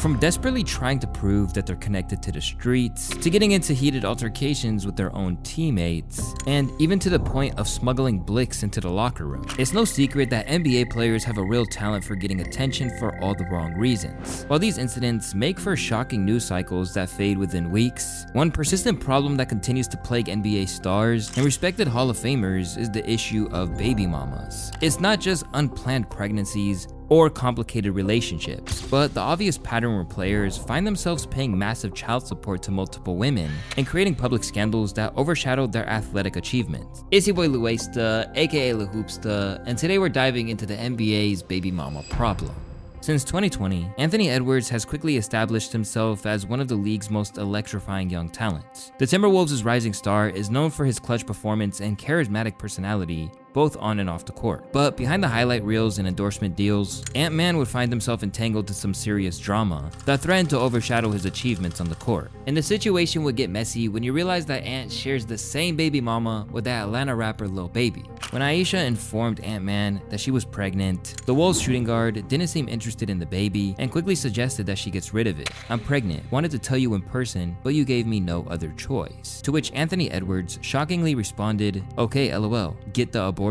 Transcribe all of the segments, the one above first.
From desperately trying to prove that they're connected to the streets, to getting into heated altercations with their own teammates, and even to the point of smuggling blicks into the locker room. It's no secret that NBA players have a real talent for getting attention for all the wrong reasons. While these incidents make for shocking news cycles that fade within weeks, one persistent problem that continues to plague NBA stars and respected Hall of Famers is the issue of baby mamas. It's not just unplanned pregnancies or complicated relationships, but the obvious pattern where players find themselves paying massive child support to multiple women and creating public scandals that overshadow their athletic achievements. It's your boy Luesta, aka La Hoopsta, and today we're diving into the NBA's baby mama problem. Since 2020, Anthony Edwards has quickly established himself as one of the league's most electrifying young talents. The Timberwolves' rising star is known for his clutch performance and charismatic personality, both on and off the court. But behind the highlight reels and endorsement deals, Ant-Man would find himself entangled in some serious drama that threatened to overshadow his achievements on the court. And the situation would get messy when you realize that Ant shares the same baby mama with that Atlanta rapper Lil Baby. When Ayesha informed Ant-Man that she was pregnant, the Wolves shooting guard didn't seem interested in the baby and quickly suggested that she gets rid of it. "I'm pregnant, wanted to tell you in person, but you gave me no other choice." To which Anthony Edwards shockingly responded, "Okay, LOL, get the abortion."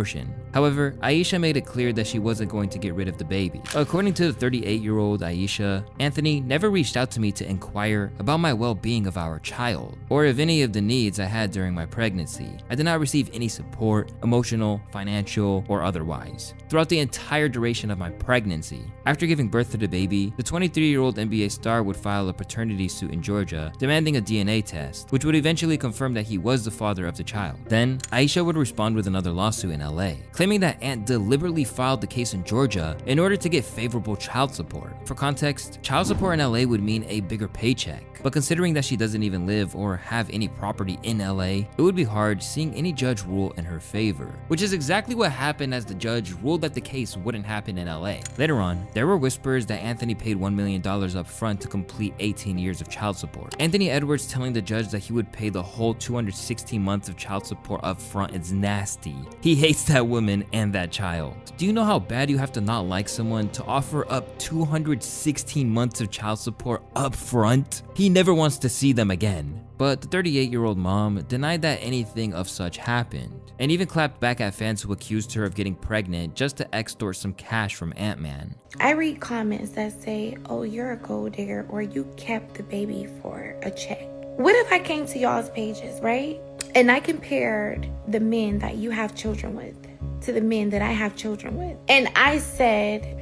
However, Ayesha made it clear that she wasn't going to get rid of the baby. According to the 38-year-old Ayesha, Anthony never reached out to me to inquire about my well-being of our child, or of any of the needs I had during my pregnancy. I did not receive any support, emotional, financial, or otherwise, throughout the entire duration of my pregnancy. After giving birth to the baby, the 23-year-old NBA star would file a paternity suit in Georgia, demanding a DNA test, which would eventually confirm that he was the father of the child. Then, Ayesha would respond with another lawsuit in LA, claiming that Ant deliberately filed the case in Georgia in order to get favorable child support. For context, child support in LA would mean a bigger paycheck, but considering that she doesn't even live or have any property in LA, it would be hard seeing any judge rule in her favor, which is exactly what happened as the judge ruled that the case wouldn't happen in LA. Later on, there were whispers that Anthony paid $1 million up front to complete 18 years of child support. Anthony Edwards telling the judge that he would pay the whole 216 months of child support up front is nasty. He hates that woman and that child. Do you know how bad you have to not like someone to offer up 216 months of child support up front? He never wants to see them again. But the 38-year-old mom denied that anything of such happened, and even clapped back at fans who accused her of getting pregnant just to extort some cash from Ant-Man. I read comments that say, "Oh, you're a gold digger," or "You kept the baby for a check." What if I came to y'all's pages, right? And I compared the men that you have children with to the men that I have children with. And I said,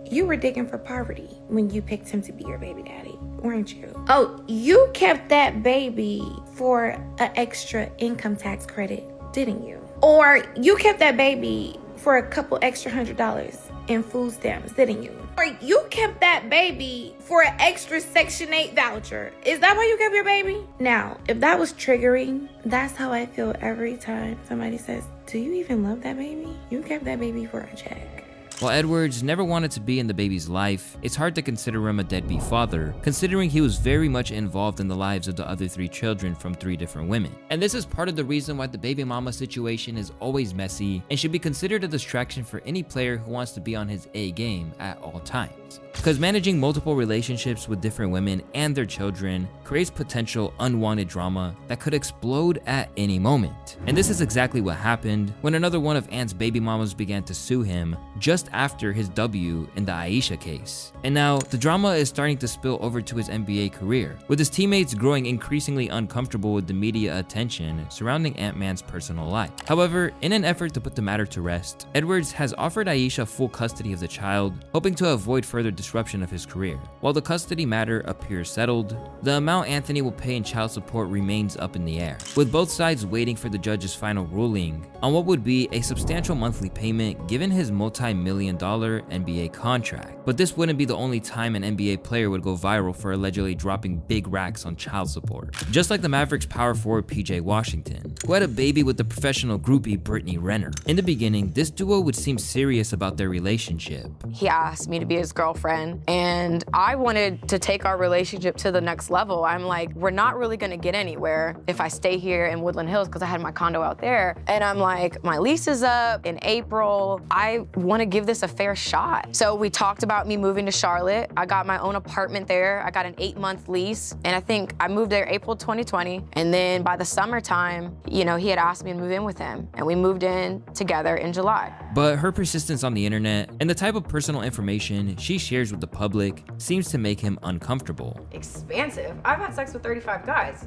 you were digging for poverty when you picked him to be your baby daddy, weren't you? Oh, you kept that baby for an extra income tax credit, didn't you? Or you kept that baby for a couple extra $100 in food stamps, didn't you? Or you kept that baby for an extra Section 8 voucher. Is that why you kept your baby? Now, if that was triggering, that's how I feel every time somebody says, "Do you even love that baby? You kept that baby for a check." While Edwards never wanted to be in the baby's life, it's hard to consider him a deadbeat father, considering he was very much involved in the lives of the other 3 children from 3 different women. And this is part of the reason why the baby mama situation is always messy and should be considered a distraction for any player who wants to be on his A game at all times. Because managing multiple relationships with different women and their children creates potential unwanted drama that could explode at any moment. And this is exactly what happened when another one of Ant's baby mamas began to sue him just after his W in the Ayesha case. And now, the drama is starting to spill over to his NBA career, with his teammates growing increasingly uncomfortable with the media attention surrounding Ant-Man's personal life. However, in an effort to put the matter to rest, Edwards has offered Ayesha full custody of the child, hoping to avoid further disruption of his career. While the custody matter appears settled, the amount Anthony will pay in child support remains up in the air, with both sides waiting for the judge's final ruling on what would be a substantial monthly payment given his multi-million-dollar NBA contract. But this wouldn't be the only time an NBA player would go viral for allegedly dropping big racks on child support. Just like the Mavericks power forward PJ Washington, who had a baby with the professional groupie Brittany Renner. In the beginning, this duo would seem serious about their relationship. He asked me to be his girlfriend boyfriend, and I wanted to take our relationship to the next level. I'm like, we're not really gonna get anywhere if I stay here in Woodland Hills, because I had my condo out there. And I'm like, my lease is up in April. I wanna give this a fair shot. So we talked about me moving to Charlotte. I got my own apartment there. I got an 8-month lease, and I think I moved there April 2020. And then by the summertime, you know, he had asked me to move in with him, and we moved in together in July. But her persistence on the internet and the type of personal information she shares with the public seems to make him uncomfortable. Expansive. I've had sex with 35 guys,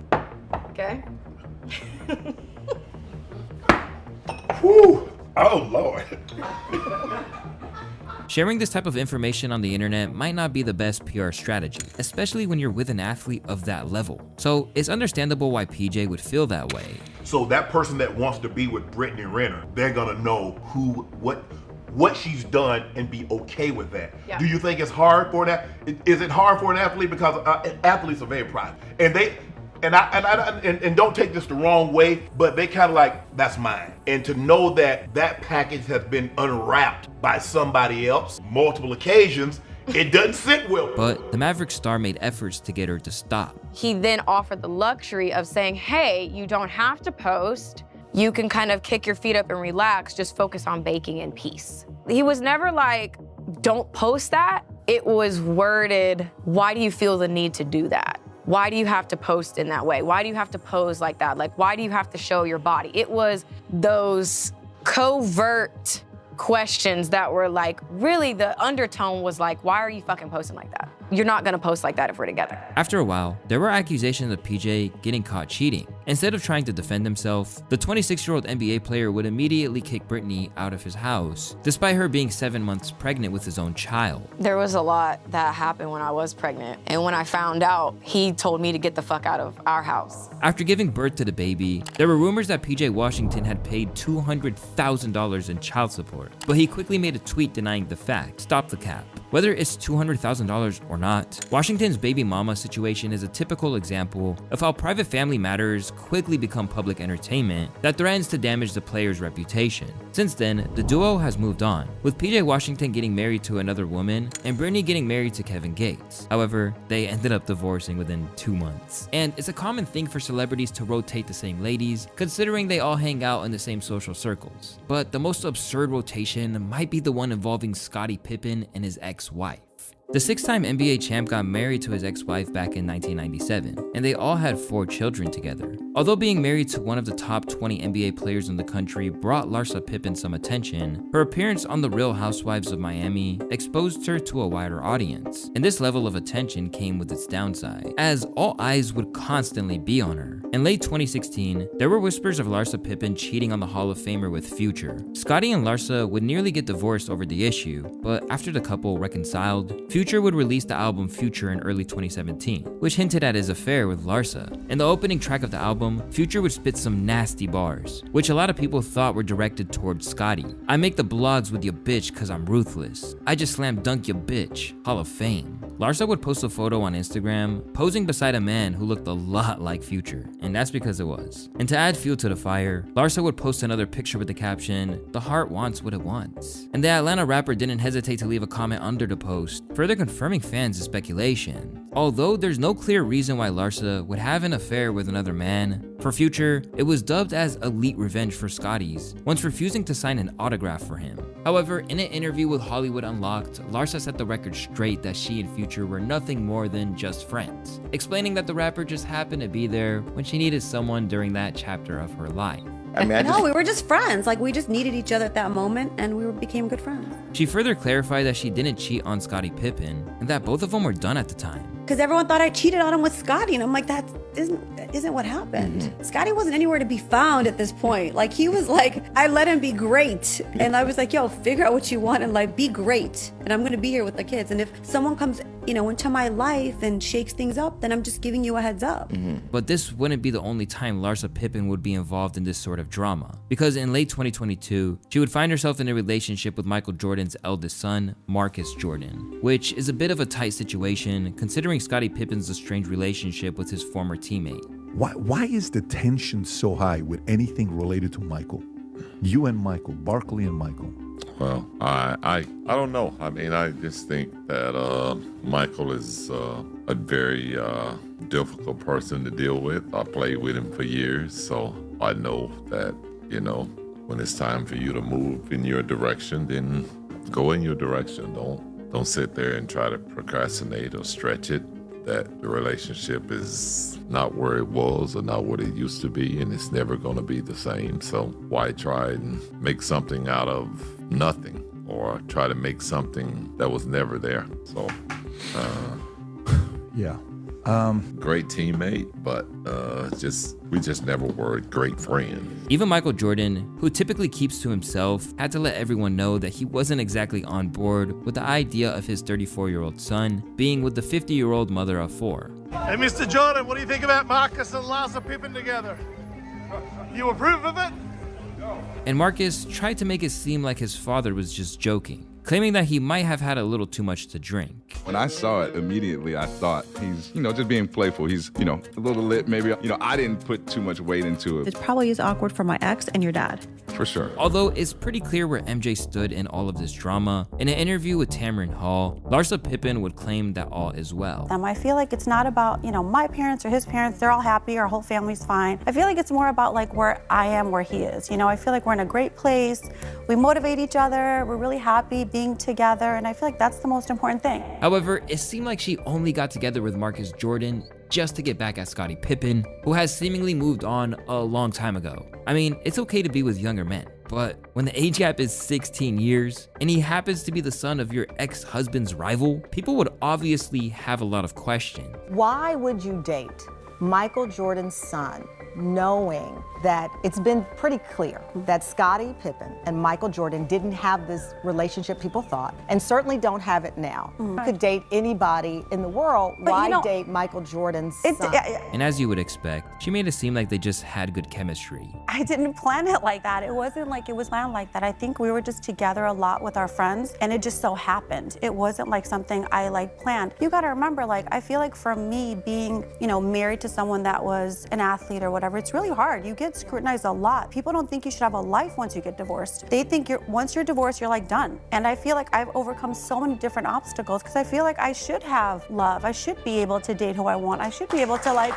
okay? Whew. Oh, Lord. Sharing this type of information on the internet might not be the best PR strategy, especially when you're with an athlete of that level. So it's understandable why PJ would feel that way. So that person that wants to be with Brittany Renner, they're gonna know what she's done and be okay with that. Yeah. Do you think it's hard for that? Is it hard for an athlete? Because athletes are very private, and don't take this the wrong way, but they kind of like, that's mine. And to know that that package has been unwrapped by somebody else multiple occasions, it doesn't sit well. But the Maverick star made efforts to get her to stop. He then offered the luxury of saying, hey, you don't have to post. You can kind of kick your feet up and relax, just focus on baking in peace. He was never like, don't post that. It was worded, why do you feel the need to do that? Why do you have to post in that way? Why do you have to pose like that? Like, why do you have to show your body? It was those covert questions that were like, really the undertone was like, why are you fucking posting like that? You're not gonna post like that if we're together. After a while, there were accusations of PJ getting caught cheating. Instead of trying to defend himself, the 26-year-old NBA player would immediately kick Brittany out of his house, despite her being 7 months pregnant with his own child. There was a lot that happened when I was pregnant, and when I found out, he told me to get the fuck out of our house. After giving birth to the baby, there were rumors that PJ Washington had paid $200,000 in child support, but he quickly made a tweet denying the fact. Stop the cap. Whether it's $200,000 or not, Washington's baby mama situation is a typical example of how private family matters quickly become public entertainment that threatens to damage the player's reputation. Since then, the duo has moved on, with PJ Washington getting married to another woman and Brittany getting married to Kevin Gates. However, they ended up divorcing within 2 months. And it's a common thing for celebrities to rotate the same ladies, considering they all hang out in the same social circles. But the most absurd rotation might be the one involving Scottie Pippen and his ex-wife. The 6-time NBA champ got married to his ex-wife back in 1997, and they all had 4 children together. Although being married to one of the top 20 NBA players in the country brought Larsa Pippen some attention, her appearance on The Real Housewives of Miami exposed her to a wider audience, and this level of attention came with its downside, as all eyes would constantly be on her. In late 2016, there were whispers of Larsa Pippen cheating on the Hall of Famer with Future. Scottie and Larsa would nearly get divorced over the issue, but after the couple reconciled, Future would release the album Future in early 2017, which hinted at his affair with Larsa. In the opening track of the album, Future would spit some nasty bars, which a lot of people thought were directed towards Scottie. I make the blogs with your bitch cause I'm ruthless. I just slam dunk your bitch. Hall of Fame. Larsa would post a photo on Instagram, posing beside a man who looked a lot like Future, and that's because it was. And to add fuel to the fire, Larsa would post another picture with the caption, "The heart wants what it wants." And the Atlanta rapper didn't hesitate to leave a comment under the post, further confirming fans' speculation. Although there's no clear reason why Larsa would have an affair with another man, for Future, it was dubbed as elite revenge for Scottie's, once refusing to sign an autograph for him. However, in an interview with Hollywood Unlocked, Larsa set the record straight that she and Future were nothing more than just friends, explaining that the rapper just happened to be there when she needed someone during that chapter of her life. No, we were just friends. Like, we just needed each other at that moment, and we became good friends. She further clarified that she didn't cheat on Scottie Pippen, and that both of them were done at the time. Because everyone thought I cheated on him with Scottie, and I'm like, that isn't what happened. Scottie wasn't anywhere to be found at this point. Like, he was like, I let him be great, and I was like, yo, figure out what you want and like be great, and I'm gonna be here with the kids. And if someone comes, into my life and shakes things up, then I'm just giving you a heads up. But this wouldn't be the only time Larsa Pippen would be involved in this sort of drama, because in late 2022, she would find herself in a relationship with Michael Jordan's eldest son, Marcus Jordan, which is a bit of a tight situation considering Scottie Pippen's estranged relationship with his former teammate. Why is the tension so high with anything related to Michael? You and Michael, Barkley and Michael. Well, I don't know. I mean, I just think that Michael is a very difficult person to deal with. I played with him for years, so I know that, you know, when it's time for you to move in your direction, then go in your direction. Don't sit there and try to procrastinate or stretch it. That the relationship is not where it was or not what it used to be, and it's never going to be the same. So why try and make something out of nothing, or try to make something that was never there? So, Yeah. great teammate, but we just never were great friends. Even Michael Jordan, who typically keeps to himself, had to let everyone know that he wasn't exactly on board with the idea of his 34-year-old son being with the 50-year-old mother of 4. Hey, Mr. Jordan, what do you think about Marcus and Larsa Pippen together? You approve of it? And Marcus tried to make it seem like his father was just joking, claiming that he might have had a little too much to drink. When I saw it, immediately I thought he's, just being playful. He's, a little lit, maybe. I didn't put too much weight into it. It probably is awkward for my ex and your dad. For sure. Although it's pretty clear where MJ stood in all of this drama, in an interview with Tamron Hall, Larsa Pippen would claim that all is well. I feel like it's not about, my parents or his parents, they're all happy, our whole family's fine. I feel like it's more about like where I am, where he is. I feel like we're in a great place. We motivate each other. We're really happy being together. And I feel like that's the most important thing. However, it seemed like she only got together with Marcus Jordan just to get back at Scottie Pippen, who has seemingly moved on a long time ago. I mean, it's okay to be with younger men, but when the age gap is 16 years and he happens to be the son of your ex-husband's rival, people would obviously have a lot of questions. Why would you date Michael Jordan's son, knowing that it's been pretty clear that Scottie Pippen and Michael Jordan didn't have this relationship people thought, and certainly don't have it now? You could date anybody in the world. Why date Michael Jordan's son? And as you would expect, she made it seem like they just had good chemistry. I didn't plan it like that. It wasn't like it was planned like that. I think we were just together a lot with our friends, and it just so happened. It wasn't like something I planned. You gotta remember, I feel like for me being, married to someone that was an athlete or whatever, it's really hard. You get scrutinized a lot. People don't think you should have a life once you get divorced. They think once you're divorced, you're done. And I feel like I've overcome so many different obstacles because I feel like I should have love. I should be able to date who I want. I should be able to live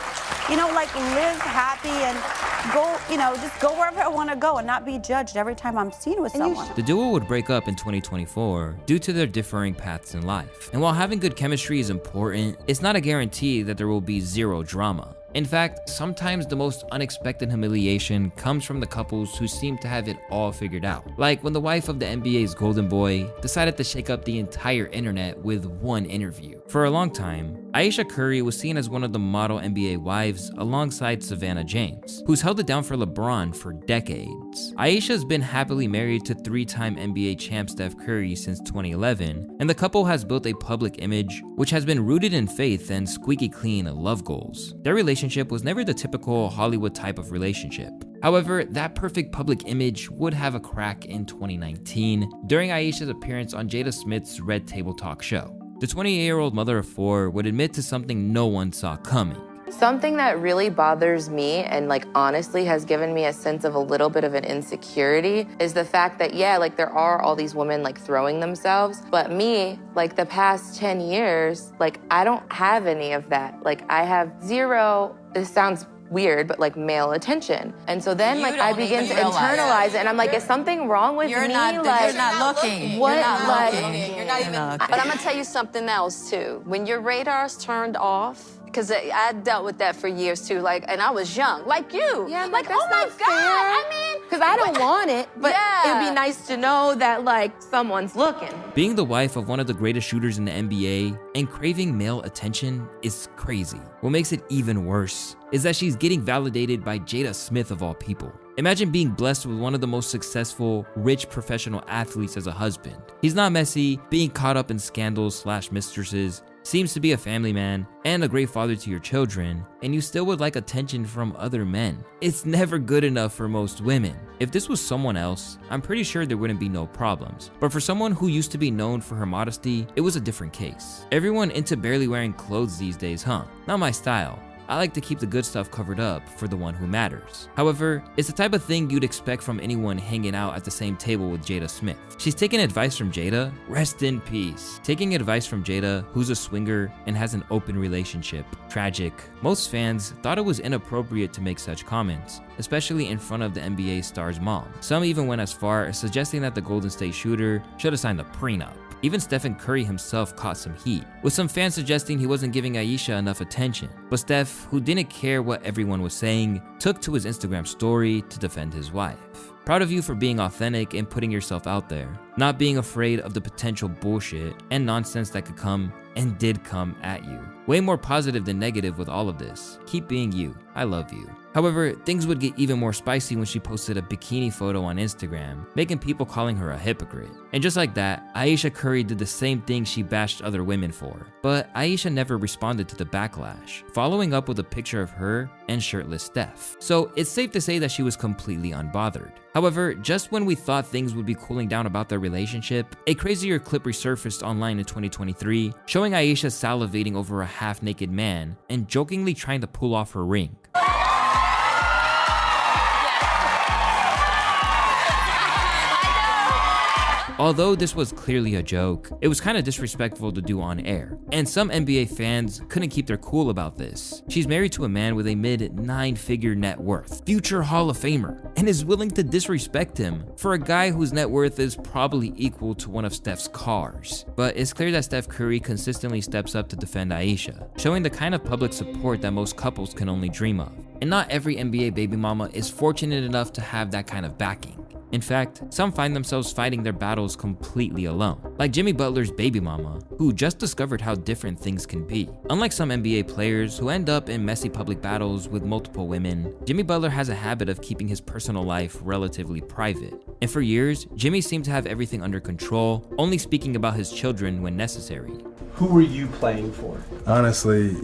happy and go, just go wherever I want to go and not be judged every time I'm seen with someone. The duo would break up in 2024 due to their differing paths in life. And while having good chemistry is important, it's not a guarantee that there will be zero drama. In fact, sometimes the most unexpected humiliation comes from the couples who seem to have it all figured out. Like when the wife of the NBA's golden boy decided to shake up the entire internet with one interview. For a long time, Ayesha Curry was seen as one of the model NBA wives alongside Savannah James, who's held it down for LeBron for decades. Ayesha's been happily married to 3-time NBA champ Steph Curry since 2011, and the couple has built a public image which has been rooted in faith and squeaky clean love goals. Their relationship was never the typical Hollywood type of relationship. However, that perfect public image would have a crack in 2019 during Ayesha's appearance on Jada Smith's Red Table Talk show. The 28-year-old mother of 4 would admit to something no one saw coming. Something that really bothers me and honestly has given me a sense of a little bit of an insecurity is the fact that, there are all these women throwing themselves, but me, the past 10 years, I don't have any of that. I have zero, this sounds weird, but male attention. And so then I begin to internalize it, and I'm is something wrong with me? You're not looking. What? You're not even looking. But I'm gonna tell you something else too. When your radar's turned off, because I dealt with that for years too, and I was young, like you. Yeah, oh my God, fair. I mean. Because I don't want it, but it'd be nice to know that someone's looking. Being the wife of one of the greatest shooters in the NBA and craving male attention is crazy. What makes it even worse is that she's getting validated by Jada Smith of all people. Imagine being blessed with one of the most successful, rich professional athletes as a husband. He's not messy, being caught up in scandals/mistresses, seems to be a family man, and a great father to your children, and you still would like attention from other men. It's never good enough for most women. If this was someone else, I'm pretty sure there wouldn't be no problems. But for someone who used to be known for her modesty, it was a different case. Everyone into barely wearing clothes these days, huh? Not my style. I like to keep the good stuff covered up for the one who matters. However, it's the type of thing you'd expect from anyone hanging out at the same table with Jada Smith. She's taking advice from Jada, rest in peace. Taking advice from Jada, who's a swinger and has an open relationship. Tragic. Most fans thought it was inappropriate to make such comments, especially in front of the NBA star's mom. Some even went as far as suggesting that the Golden State shooter should have signed a prenup. Even Stephen Curry himself caught some heat, with some fans suggesting he wasn't giving Ayesha enough attention. But Steph, who didn't care what everyone was saying, took to his Instagram story to defend his wife. Proud of you for being authentic and putting yourself out there, not being afraid of the potential bullshit and nonsense that could come and did come at you. Way more positive than negative with all of this. Keep being you. I love you. However, things would get even more spicy when she posted a bikini photo on Instagram, making people calling her a hypocrite. And just like that, Ayesha Curry did the same thing she bashed other women for. But Ayesha never responded to the backlash, following up with a picture of her and shirtless Steph. So it's safe to say that she was completely unbothered. However, just when we thought things would be cooling down about their relationship, a crazier clip resurfaced online in 2023, showing Ayesha salivating over a half-naked man and jokingly trying to pull off her ring. Although this was clearly a joke, it was kind of disrespectful to do on air, and some NBA fans couldn't keep their cool about this. She's married to a man with a mid-9-figure net worth, future Hall of Famer, and is willing to disrespect him for a guy whose net worth is probably equal to one of Steph's cars. But it's clear that Steph Curry consistently steps up to defend Ayesha, showing the kind of public support that most couples can only dream of. And not every NBA baby mama is fortunate enough to have that kind of backing. In fact, some find themselves fighting their battles completely alone, like Jimmy Butler's baby mama, who just discovered how different things can be. Unlike some NBA players who end up in messy public battles with multiple women, Jimmy Butler has a habit of keeping his personal life relatively private. And for years, Jimmy seemed to have everything under control, only speaking about his children when necessary. Who were you playing for? Honestly,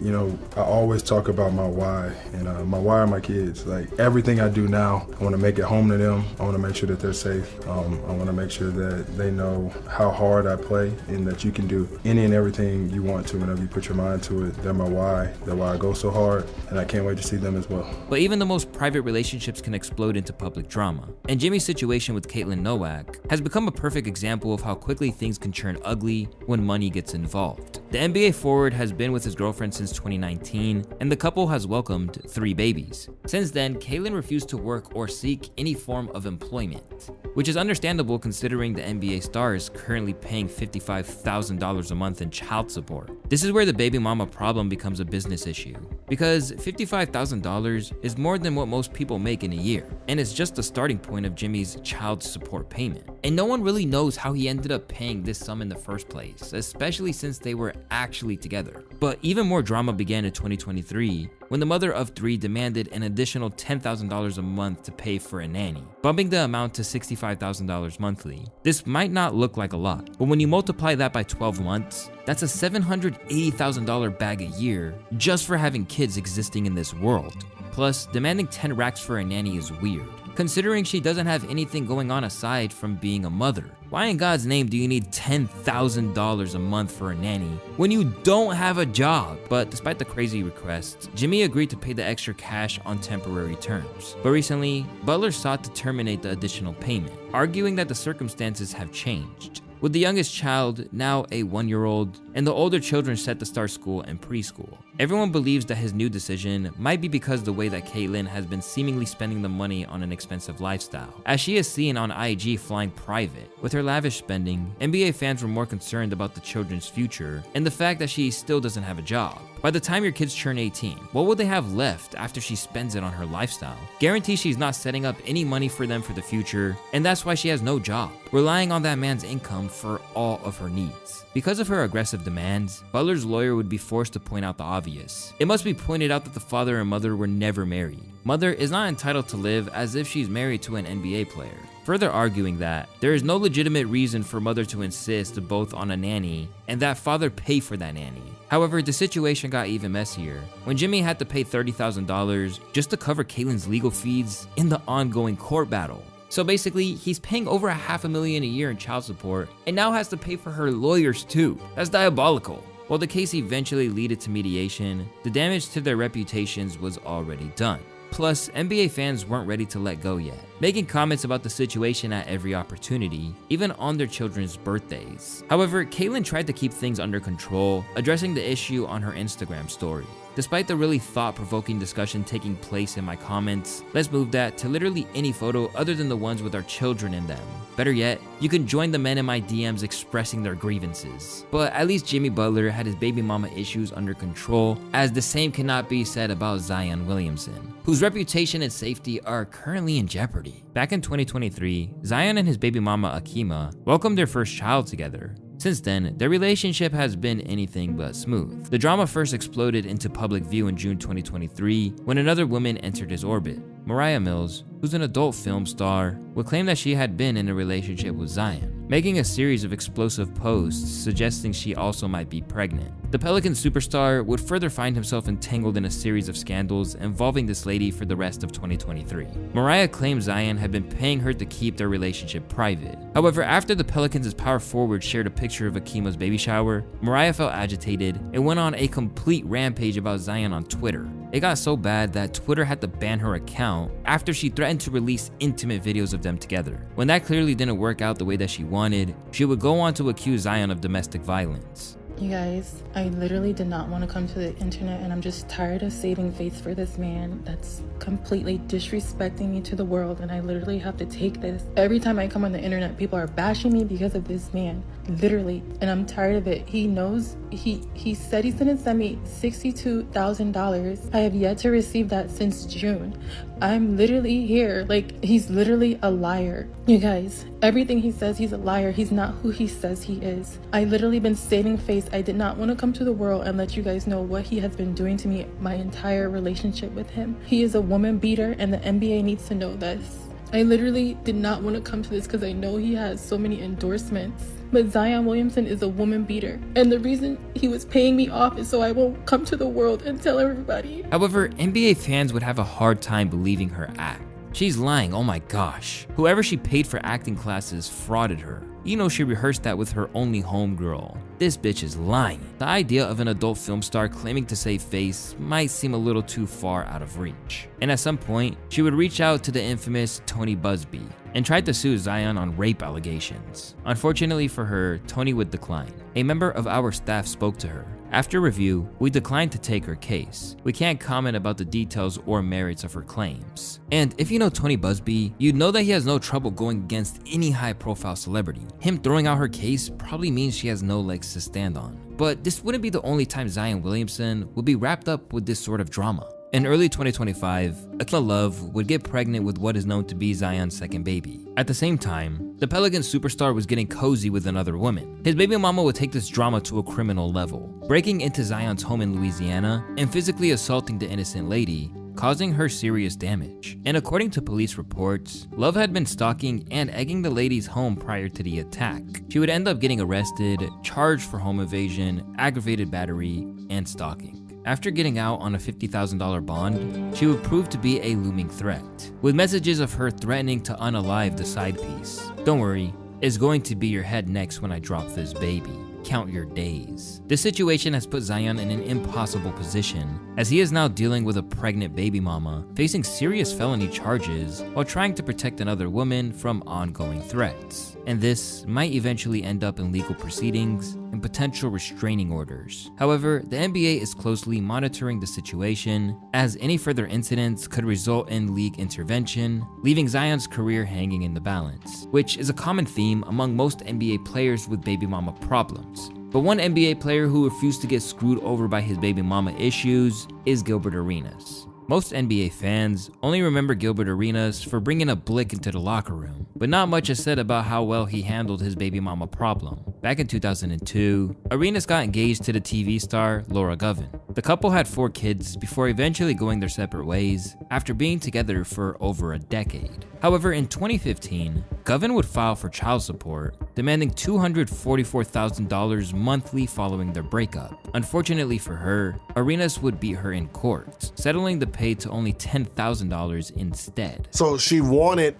I always talk about my why, and my why are my kids. Like, everything I do now, I want to make it home to them. I want to make sure that they're safe. I want to make sure that they know how hard I play and that you can do any and everything you want to whenever you put your mind to it. They're my why. They're why I go so hard, and I can't wait to see them as well. But even the most private relationships can explode into public drama. And Jimmy's situation with Caitlin Nowak has become a perfect example of how quickly things can turn ugly when money gets involved. The NBA forward has been with his girlfriend since 2019, and the couple has welcomed 3 babies. Since then, Caitlin refused to work or seek any form of employment, which is understandable considering the NBA star is currently paying $55,000 a month in child support. This is where the baby mama problem becomes a business issue, because $55,000 is more than what most people make in a year, and it's just the starting point of Jimmy's child support payment. And no one really knows how he ended up paying this sum in the first place, especially since they were actually together. But even more drama began in 2023 when the mother of 3 demanded an additional $10,000 a month to pay for a nanny, bumping the amount to $65,000 monthly. This might not look like a lot, but when you multiply that by 12 months, that's a $780,000 bag a year just for having kids existing in this world. Plus, demanding 10 racks for a nanny is weird, considering she doesn't have anything going on aside from being a mother. Why in God's name do you need $10,000 a month for a nanny when you don't have a job? But despite the crazy requests, Jimmy agreed to pay the extra cash on temporary terms. But recently, Butler sought to terminate the additional payment, arguing that the circumstances have changed, with the youngest child now a 1-year-old and the older children set to start school and preschool. Everyone believes that his new decision might be because the way that Caitlin has been seemingly spending the money on an expensive lifestyle, as she is seen on IG flying private. With her lavish spending, NBA fans were more concerned about the children's future and the fact that she still doesn't have a job. By the time your kids turn 18, what will they have left after she spends it on her lifestyle? Guarantee she's not setting up any money for them for the future, and that's why she has no job, relying on that man's income for all of her needs. Because of her aggressive demands, Butler's lawyer would be forced to point out the obvious. It must be pointed out that the father and mother were never married. Mother is not entitled to live as if she's married to an NBA player, further arguing that there is no legitimate reason for mother to insist both on a nanny and that father pay for that nanny. However, the situation got even messier when Jimmy had to pay $30,000 just to cover Caitlin's legal fees in the ongoing court battle. So basically, he's paying over $500,000 a year in child support and now has to pay for her lawyers too. That's diabolical. While the case eventually led to mediation, the damage to their reputations was already done. Plus, NBA fans weren't ready to let go yet, making comments about the situation at every opportunity, even on their children's birthdays. However, Caitlyn tried to keep things under control, addressing the issue on her Instagram story. Despite the really thought-provoking discussion taking place in my comments, let's move that to literally any photo other than the ones with our children in them. Better yet, you can join the men in my DMs expressing their grievances. But at least Jimmy Butler had his baby mama issues under control, as the same cannot be said about Zion Williamson, whose reputation and safety are currently in jeopardy. Back in 2023, Zion and his baby mama Akima welcomed their first child together. Since then, their relationship has been anything but smooth. The drama first exploded into public view in June 2023 when another woman entered his orbit. Mariah Mills, who's an adult film star, would claim that she had been in a relationship with Zion, making a series of explosive posts suggesting she also might be pregnant. The Pelican superstar would further find himself entangled in a series of scandals involving this lady for the rest of 2023. Mariah claimed Zion had been paying her to keep their relationship private. However, after the Pelicans' power forward shared a picture of Akima's baby shower, Mariah felt agitated and went on a complete rampage about Zion on Twitter. It got so bad that Twitter had to ban her account after she threatened to release intimate videos of them together. When that clearly didn't work out the way that she wanted, she would go on to accuse Zion of domestic violence. You guys, I literally did not want to come to the internet, and I'm just tired of saving face for this man that's completely disrespecting me to the world, and I literally have to take this. Every time I come on the internet, people are bashing me because of this man, literally, and I'm tired of it. He knows, he said he's gonna send me $62,000. I have yet to receive that since June. I'm literally here, like, he's literally a liar. You guys, everything he says, he's a liar. He's not who he says he is. I literally been saving face. I did not want to come to the world and let you guys know what he has been doing to me my entire relationship with him. He is a woman beater, and the NBA needs to know this. I literally did not want to come to this because I know he has so many endorsements. But Zion Williamson is a woman beater, and the reason he was paying me off is so I won't come to the world and tell everybody. However, NBA fans would have a hard time believing her act. She's lying, oh my gosh. Whoever she paid for acting classes frauded her. You know she rehearsed that with her only homegirl. This bitch is lying. The idea of an adult film star claiming to save face might seem a little too far out of reach. And at some point, she would reach out to the infamous Tony Busby and tried to sue Zion on rape allegations. Unfortunately for her, Tony would decline. A member of our staff spoke to her. After review, we declined to take her case. We can't comment about the details or merits of her claims. And if you know Tony Busby, you'd know that he has no trouble going against any high-profile celebrity. Him throwing out her case probably means she has no legs to stand on. But this wouldn't be the only time Zion Williamson would be wrapped up with this sort of drama. In early 2025, Akima Love would get pregnant with what is known to be Zion's second baby. At the same time, the Pelican superstar was getting cozy with another woman. His baby mama would take this drama to a criminal level, breaking into Zion's home in Louisiana and physically assaulting the innocent lady, causing her serious damage. And according to police reports, Love had been stalking and egging the lady's home prior to the attack. She would end up getting arrested, charged for home invasion, aggravated battery, and stalking. After getting out on a $50,000 bond, she would prove to be a looming threat, with messages of her threatening to unalive the side piece. Don't worry, it's going to be your head next when I drop this baby. Count your days. This situation has put Zion in an impossible position, as he is now dealing with a pregnant baby mama, facing serious felony charges while trying to protect another woman from ongoing threats. And this might eventually end up in legal proceedings and potential restraining orders. However, the NBA is closely monitoring the situation, as any further incidents could result in league intervention, leaving Zion's career hanging in the balance, which is a common theme among most NBA players with baby mama problems. But one NBA player who refused to get screwed over by his baby mama issues is Gilbert Arenas. Most NBA fans only remember Gilbert Arenas for bringing a blick into the locker room, but not much is said about how well he handled his baby mama problem. Back in 2002, Arenas got engaged to the TV star Laura Govan. The couple had 4 kids before eventually going their separate ways after being together for over a decade. However, in 2015, Govan would file for child support, demanding $244,000 monthly following their breakup. Unfortunately for her, Arenas would beat her in court, settling the pay to only $10,000 instead. So she wanted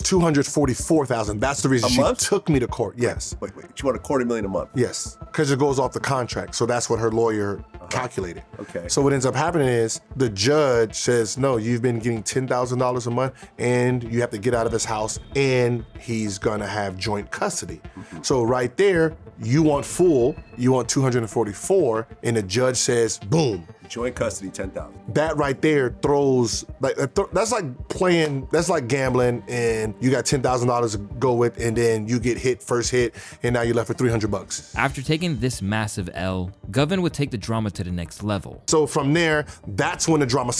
$244,000. That's the reason A she month? took me to court. Yes. Wait. She wanted $250,000 a month. Yes, because it goes off the contract. So that's what her lawyer calculated. Okay. So what ends up happening is the judge says, no, you've been getting $10,000 a month and you have to get out of his house and he's gonna have joint custody. So right there, you want full, you want 244, and the judge says, boom. Joint custody, $10,000. That right there throws, that's like playing, that's like gambling and you got $10,000 to go with and then you get hit, first hit, and now you're left with $300. After taking this massive L, Govan would take the drama to the next level. So from there, that's when the drama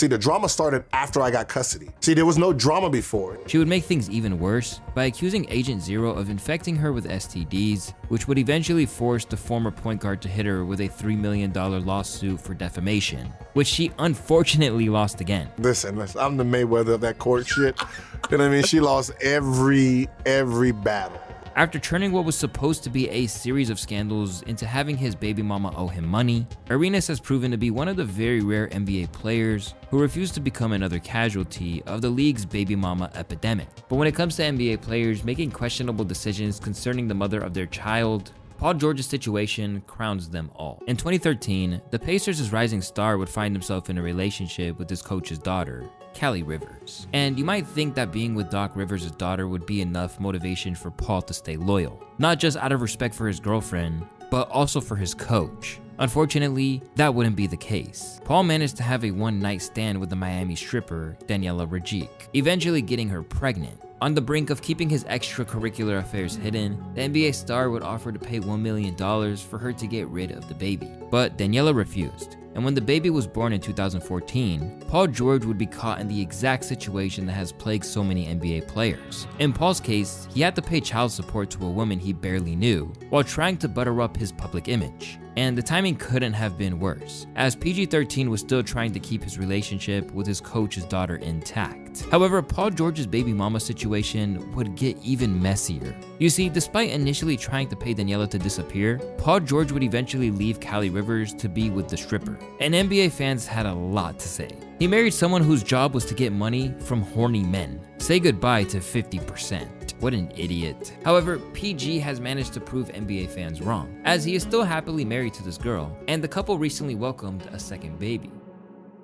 started after I got custody. See, there was no drama before. She would make things even worse by accusing Agent Zero of infecting her with STDs, which would eventually force the former point guard to hit her with a $3 million lawsuit for defamation, which she unfortunately lost again. Listen, I'm the Mayweather of that court shit. You know what I mean? She lost every battle. After turning what was supposed to be a series of scandals into having his baby mama owe him money, Arenas has proven to be one of the very rare NBA players who refuse to become another casualty of the league's baby mama epidemic. But when it comes to NBA players making questionable decisions concerning the mother of their child, Paul George's situation crowns them all. In 2013, the Pacers' rising star would find himself in a relationship with his coach's daughter, Callie Rivers. And you might think that being with Doc Rivers' daughter would be enough motivation for Paul to stay loyal, not just out of respect for his girlfriend, but also for his coach. Unfortunately, that wouldn't be the case. Paul managed to have a one-night stand with the Miami stripper, Daniela Rajic, eventually getting her pregnant. On the brink of keeping his extracurricular affairs hidden, the NBA star would offer to pay $1 million for her to get rid of the baby. But Daniela refused, and when the baby was born in 2014, Paul George would be caught in the exact situation that has plagued so many NBA players. In Paul's case, he had to pay child support to a woman he barely knew, while trying to butter up his public image. And the timing couldn't have been worse, as PG-13 was still trying to keep his relationship with his coach's daughter intact. However, Paul George's baby mama situation would get even messier. You see, despite initially trying to pay Daniela to disappear, Paul George would eventually leave Callie Rivers to be with the stripper. And NBA fans had a lot to say. He married someone whose job was to get money from horny men. Say goodbye to 50%. What an idiot. However, PG has managed to prove NBA fans wrong, as he is still happily married to this girl, and the couple recently welcomed a second baby.